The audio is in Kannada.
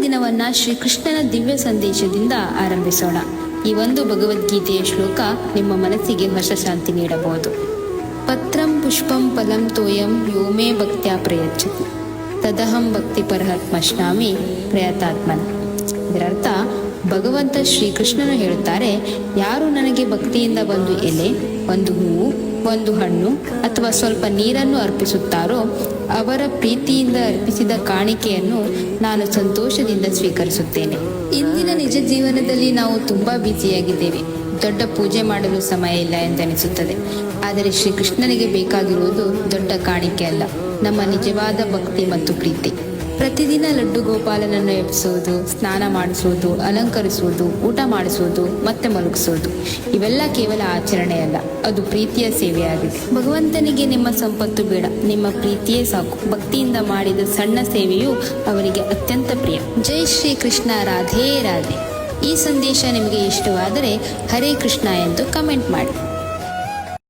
ದಿನವನ್ನ ಶ್ರೀಕೃಷ್ಣನ ದಿವ್ಯ ಸಂದೇಶದಿಂದ ಆರಂಭಿಸೋಣ. ಈ ಒಂದು ಭಗವದ್ಗೀತೆಯ ಶ್ಲೋಕ ನಿಮ್ಮ ಮನಸ್ಸಿಗೆ ಹೊಸ ಶಾಂತಿ ನೀಡಬಹುದು. ಪತ್ರಂ ಪುಷ್ಪಂ ಫಲಂ ತೋಯಂ ಯೋ ಮೇ ಭಕ್ತ್ಯಾ ಪ್ರಯಚ್ಛತಿ ತದಹಂ ಭಕ್ತಿಪರಃ ಪ್ರಯತಾತ್ಮನ. ಇದರರ್ಥ, ಭಗವಂತ ಶ್ರೀಕೃಷ್ಣನು ಹೇಳುತ್ತಾರೆ, ಯಾರು ನನಗೆ ಭಕ್ತಿಯಿಂದ ಒಂದು ಎಲೆ, ಒಂದು ಹೂವು, ಒಂದು ಹಣ್ಣು ಅಥವಾ ಸ್ವಲ್ಪ ನೀರನ್ನು ಅರ್ಪಿಸುತ್ತಾರೋ ಅವರ ಪ್ರೀತಿಯಿಂದ ಅರ್ಪಿಸಿದ ಕಾಣಿಕೆಯನ್ನು ನಾನು ಸಂತೋಷದಿಂದ ಸ್ವೀಕರಿಸುತ್ತೇನೆ. ಇಂದಿನ ನಿಜ ಜೀವನದಲ್ಲಿ ನಾವು ತುಂಬಾ ಬ್ಯುಸಿಯಾಗಿದ್ದೇವೆ. ದೊಡ್ಡ ಪೂಜೆ ಮಾಡಲು ಸಮಯ ಇಲ್ಲ ಎಂದೆನಿಸುತ್ತದೆ. ಆದರೆ ಶ್ರೀಕೃಷ್ಣನಿಗೆ ಬೇಕಾಗಿರುವುದು ದೊಡ್ಡ ಕಾಣಿಕೆ ಅಲ್ಲ, ನಮ್ಮ ನಿಜವಾದ ಭಕ್ತಿ ಮತ್ತು ಪ್ರೀತಿ. ಪ್ರತಿದಿನ ಲಡ್ಡು ಗೋಪಾಲನನ್ನು ಎಬ್ಬಿಸುವುದು, ಸ್ನಾನ ಮಾಡಿಸುವುದು, ಅಲಂಕರಿಸುವುದು, ಊಟ ಮಾಡಿಸುವುದು, ಮತ್ತೆ ಮಲಗಿಸುವುದು ಇವೆಲ್ಲ ಕೇವಲ ಆಚರಣೆಯಲ್ಲ, ಅದು ಪ್ರೀತಿಯ ಸೇವೆಯಾಗಿದೆ. ಭಗವಂತನಿಗೆ ನಿಮ್ಮ ಸಂಪತ್ತು ಬೇಡ, ನಿಮ್ಮ ಪ್ರೀತಿಯೇ ಸಾಕು. ಭಕ್ತಿಯಿಂದ ಮಾಡಿದ ಸಣ್ಣ ಸೇವೆಯು ಅವರಿಗೆ ಅತ್ಯಂತ ಪ್ರಿಯ. ಜೈ ಶ್ರೀ ಕೃಷ್ಣ. ರಾಧೇ ರಾಧೆ. ಈ ಸಂದೇಶ ನಿಮಗೆ ಇಷ್ಟವಾದರೆ ಹರೇ ಕೃಷ್ಣ ಎಂದು ಕಮೆಂಟ್ ಮಾಡಿ.